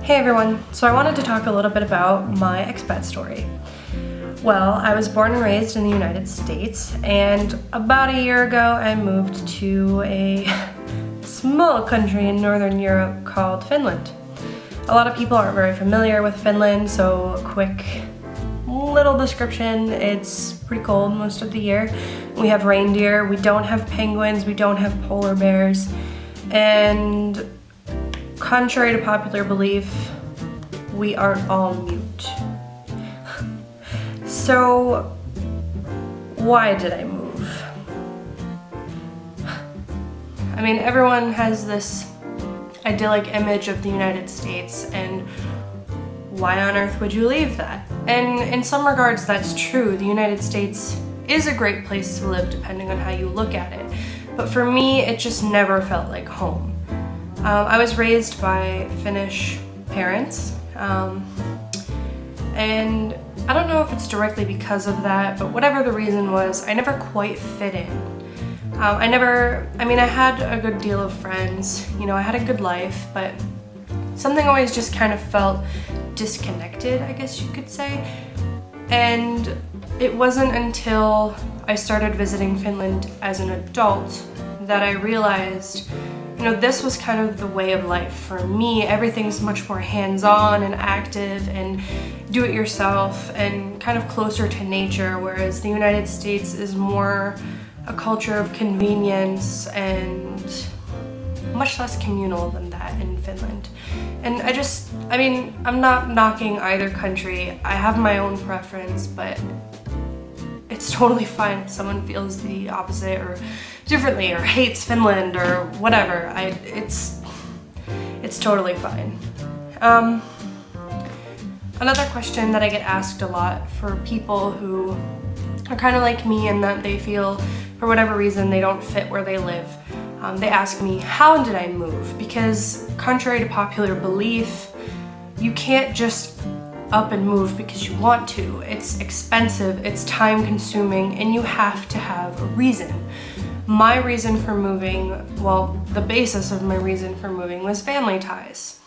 Hey everyone, so I wanted to talk a little bit about my expat story. Well, I was born and raised in the United States, and about a year ago I moved to a small country in Northern Europe called Finland. A lot of people aren't very familiar with Finland, so a quick little description. It's pretty cold most of the year. We have reindeer, we don't have penguins, we don't have polar bears, and contrary to popular belief, we aren't all mute. So, why did I move? I mean, everyone has this idyllic image of the United States, and why on earth would you leave that? And in some regards, that's true. The United States is a great place to live depending on how you look at it. But for me, it just never felt like home. I was raised by Finnish parents, and I don't know if it's directly because of that, but whatever the reason was, I never quite fit in. I had a good deal of friends, I had a good life, but something always just kind of felt disconnected, I guess you could say. And it wasn't until I started visiting Finland as an adult that I realized this was kind of the way of life for me. Everything's much more hands-on and active and do-it-yourself and kind of closer to nature, whereas the United States is more a culture of convenience and much less communal than that in Finland. And I'm not knocking either country. I have my own preference, but it's totally fine if someone feels the opposite or differently or hates Finland or whatever. It's totally fine. Another question that I get asked a lot for people who are kind of like me in that they feel for whatever reason they don't fit where they live. They ask me, how did I move? Because contrary to popular belief, you can't just up and move because you want to. It's expensive, it's time consuming, and you have to have a reason. My reason for moving, the basis of my reason for moving was family ties.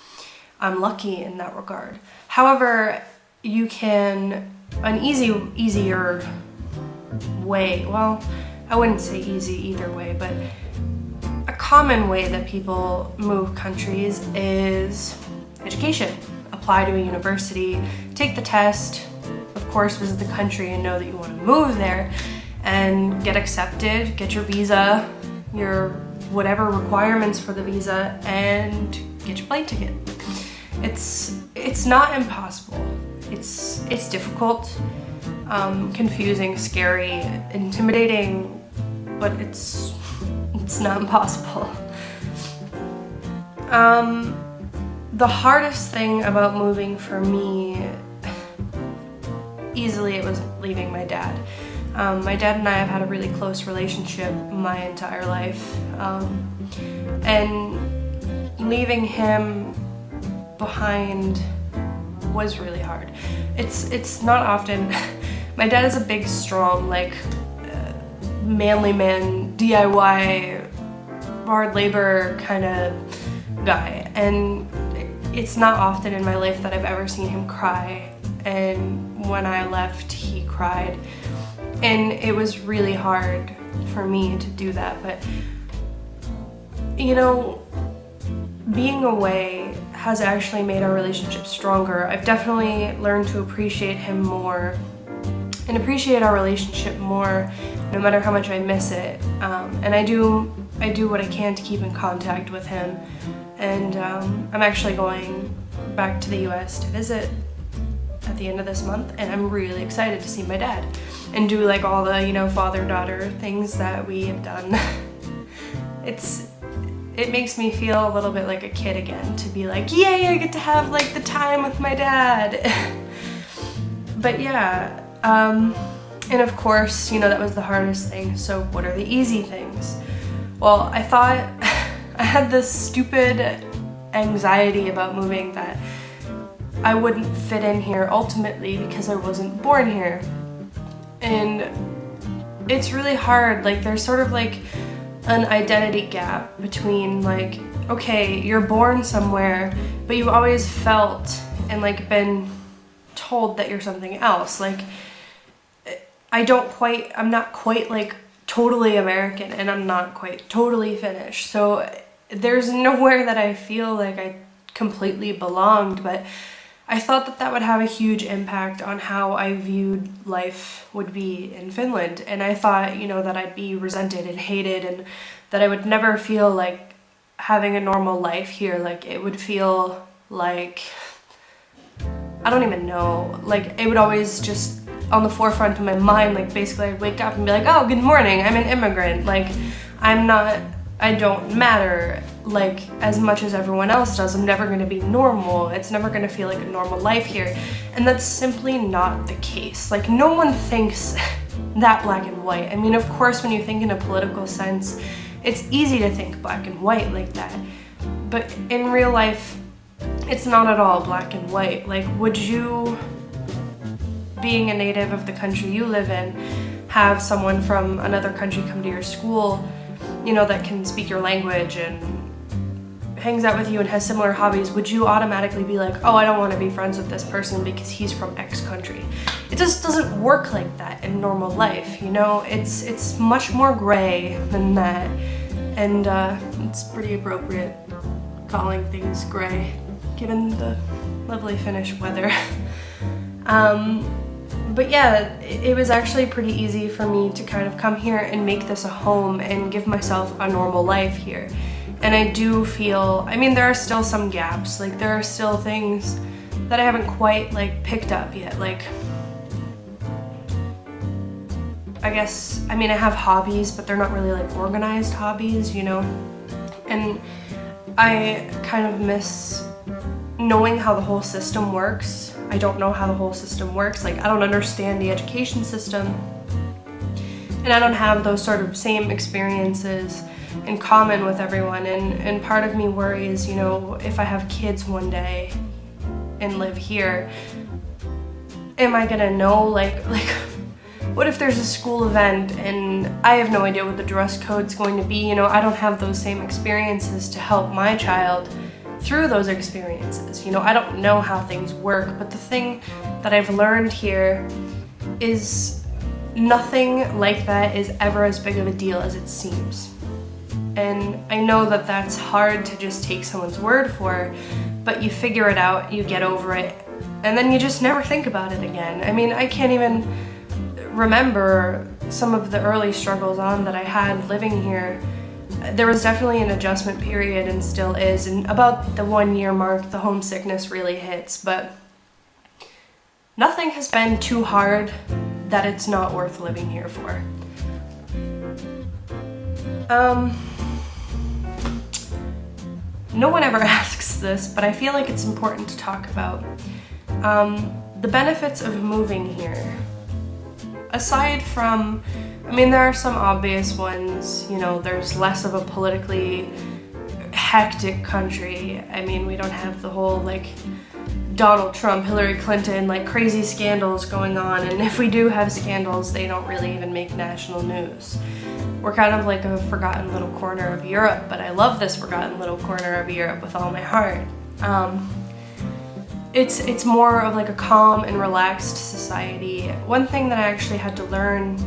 I'm lucky in that regard. However, an easier way, I wouldn't say easy either way, but a common way that people move countries is education. Apply to a university, take the test, of course visit the country and know that you want to move there, and get accepted, get your visa, your whatever requirements for the visa, and get your plane ticket. It's not impossible. It's difficult, confusing, scary, intimidating, but it's not impossible. The hardest thing about moving for me, easily it was leaving my dad. My dad and I have had a really close relationship my entire life, and leaving him behind was really hard. It's not often. My dad is a big, strong, manly man, DIY, hard labor kind of guy, and it's not often in my life that I've ever seen him cry, and when I left he cried, and it was really hard for me to do that. But being away has actually made our relationship stronger. I've definitely learned to appreciate him more and appreciate our relationship more, no matter how much I miss it. And I do what I can to keep in contact with him. And I'm actually going back to the US to visit at the end of this month, and I'm really excited to see my dad and do all the father-daughter things that we have done. It makes me feel a little bit like a kid again to be like, yay, I get to have the time with my dad. But yeah, and of course, that was the hardest thing. So what are the easy things? Well, I thought I had this stupid anxiety about moving that I wouldn't fit in here ultimately because I wasn't born here. And it's really hard. There's sort of an identity gap between okay, you're born somewhere, but you've always felt and like been told that you're something else. Like, I'm not quite like totally American, and I'm not quite totally Finnish. So there's nowhere that I feel like I completely belonged, but I thought that that would have a huge impact on how I viewed life would be in Finland. And I thought, you know, that I'd be resented and hated, and that I would never feel like having a normal life here. Like, it would feel like, I don't even know, like it would always just on the forefront of my mind. Like, basically I'd wake up and be like, oh, good morning, I'm an immigrant. Like, I don't matter like as much as everyone else does. I'm never going to be normal. It's never going to feel like a normal life here. And that's simply not the case. Like, no one thinks that black and white. I mean, of course, when you think in a political sense, it's easy to think black and white like that. But in real life, it's not at all black and white. Like, would you, being a native of the country you live in, have someone from another country come to your school, you know, that can speak your language and hangs out with you and has similar hobbies? Would you automatically be like, oh, I don't want to be friends with this person because he's from X country? It just doesn't work like that in normal life, you know? It's much more gray than that, and it's pretty appropriate calling things gray given the lovely Finnish weather. But yeah, it was actually pretty easy for me to kind of come here and make this a home and give myself a normal life here. And I do feel, I mean, there are still some gaps. Like, there are still things that I haven't quite like picked up yet. Like, I guess, I mean, I have hobbies, but they're not really like organized hobbies, you know? And I kind of miss knowing how the whole system works. I don't know how the whole system works. Like, I don't understand the education system, and I don't have those sort of same experiences in common with everyone. And part of me worries, you know, if I have kids one day and live here, am I gonna know, like what if there's a school event and I have no idea what the dress code's going to be? You know, I don't have those same experiences to help my child through those experiences. You know, I don't know how things work, but the thing that I've learned here is nothing like that is ever as big of a deal as it seems. And I know that that's hard to just take someone's word for, but you figure it out, you get over it, and then you just never think about it again. I mean, I can't even remember some of the early struggles that I had living here. There was definitely an adjustment period, and still is, and about the 1 year mark the homesickness really hits, but nothing has been too hard that it's not worth living here for. No one ever asks this, but I feel like it's important to talk about. The benefits of moving here. Aside from, I mean, there are some obvious ones, you know, there's less of a politically hectic country. I mean, we don't have the whole, like, Donald Trump, Hillary Clinton, like, crazy scandals going on, and if we do have scandals, they don't really even make national news. We're kind of like a forgotten little corner of Europe, but I love this forgotten little corner of Europe with all my heart. It's more of like a calm and relaxed society. One thing that I actually had to learn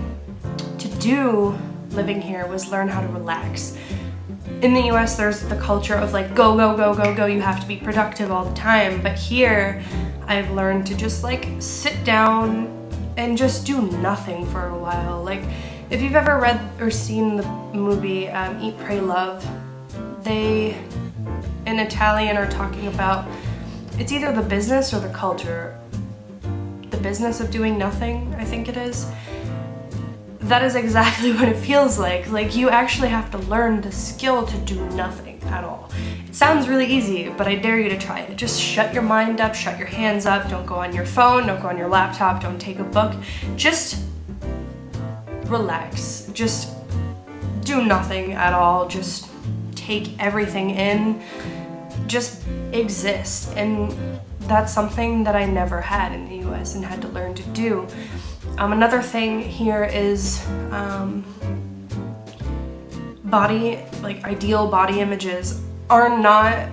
to do living here was learn how to relax. In the US, there's the culture of like, go, go, go, go, go, you have to be productive all the time. But here, I've learned to just like sit down and just do nothing for a while. Like, if you've ever read or seen the movie Eat, Pray, Love, they, in Italian, are talking about, it's either the business or the culture. The business of doing nothing, I think it is. That is exactly what it feels like. Like, you actually have to learn the skill to do nothing at all. It sounds really easy, but I dare you to try it. Just shut your mind up, shut your hands up, don't go on your phone, don't go on your laptop, don't take a book. Just relax. Just do nothing at all. Just take everything in. Just exist. And that's something that I never had in the US and had to learn to do. Another thing here is ideal body images are not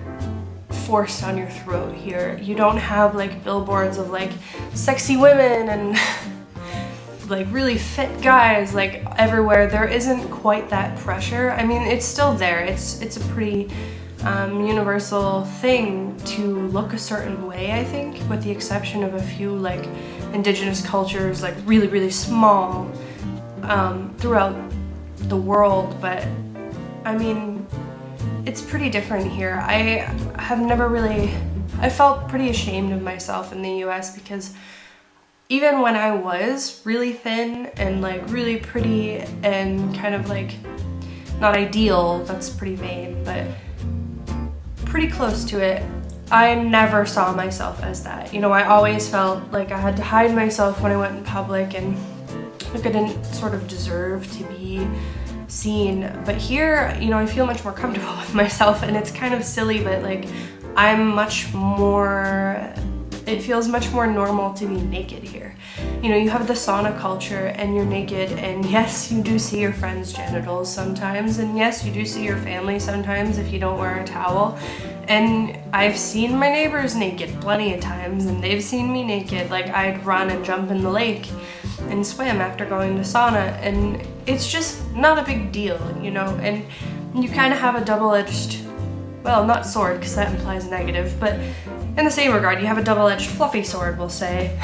forced on your throat here. You don't have like billboards of like sexy women and like really fit guys like everywhere. There isn't quite that pressure. I mean, it's still there. It's a pretty universal thing to look a certain way, I think, with the exception of a few like indigenous cultures, like really small throughout the world. But I mean, it's pretty different here. I felt pretty ashamed of myself in the US because even when I was really thin and like really pretty and kind of like not ideal, that's pretty vain, but pretty close to it, I never saw myself as that. You know, I always felt like I had to hide myself when I went in public and like I didn't sort of deserve to be seen. But here, you know, I feel much more comfortable with myself, and it's kind of silly, but like it feels much more normal to be naked here. You know, you have the sauna culture and you're naked, and yes, you do see your friends' genitals sometimes, and yes, you do see your family sometimes if you don't wear a towel. And I've seen my neighbors naked plenty of times, and they've seen me naked. Like, I'd run and jump in the lake and swim after going to sauna, and it's just not a big deal, you know. And you kind of have a double-edged, well, not sword because that implies negative, but in the same regard, you have a double-edged fluffy sword, we'll say,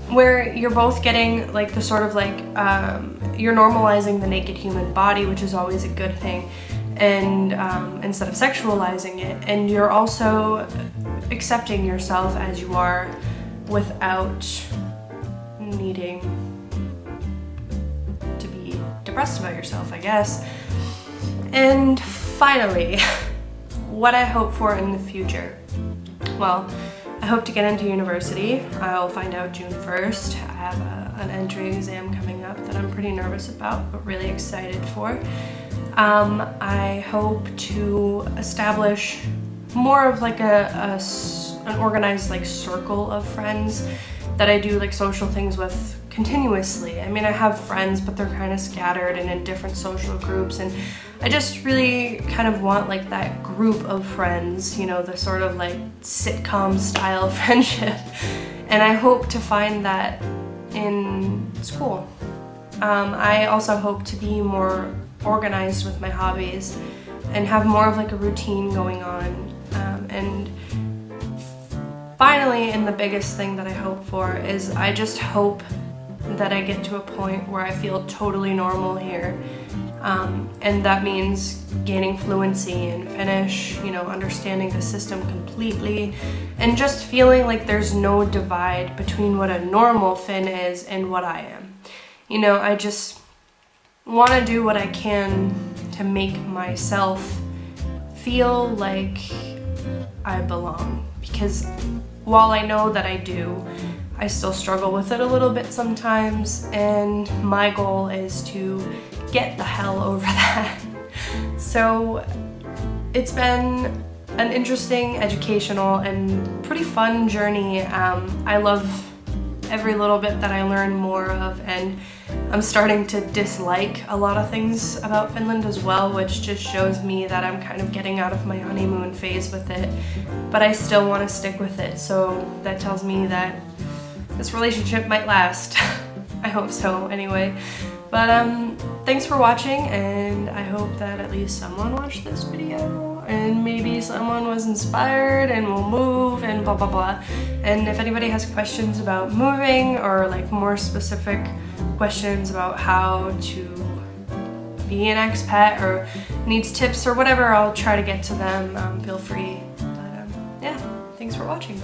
where you're both getting like the sort of like, you're normalizing the naked human body, which is always a good thing, and instead of sexualizing it, and you're also accepting yourself as you are without needing to be depressed about yourself, I guess. And finally, what I hope for in the future. Well, I hope to get into university. I'll find out June 1st. I have an entry exam coming up that I'm pretty nervous about, but really excited for. I hope to establish more of like an organized like circle of friends that I do like social things with continuously. I mean, I have friends, but they're kind of scattered and in different social groups, and I just really kind of want like that group of friends, you know, the sort of like sitcom style friendship. And I hope to find that in school. I also hope to be more organized with my hobbies and have more of like a routine going on. And finally, and the biggest thing that I hope for is I just hope that I get to a point where I feel totally normal here. And that means gaining fluency in Finnish, you know, understanding the system completely, and just feeling like there's no divide between what a normal Finn is and what I am. You know, I just want to do what I can to make myself feel like I belong, because while I know that I do, I still struggle with it a little bit sometimes, and my goal is to get the hell over that. So it's been an interesting, educational, and pretty fun journey. I love every little bit that I learn more of, and I'm starting to dislike a lot of things about Finland as well, which just shows me that I'm kind of getting out of my honeymoon phase with it, but I still want to stick with it, so that tells me that this relationship might last. I hope so, anyway. But thanks for watching, and I hope that at least someone watched this video, and maybe someone was inspired and will move and blah blah blah. And if anybody has questions about moving, or like more specific questions about how to be an expat, or needs tips or whatever, I'll try to get to them. Feel free. But yeah, thanks for watching.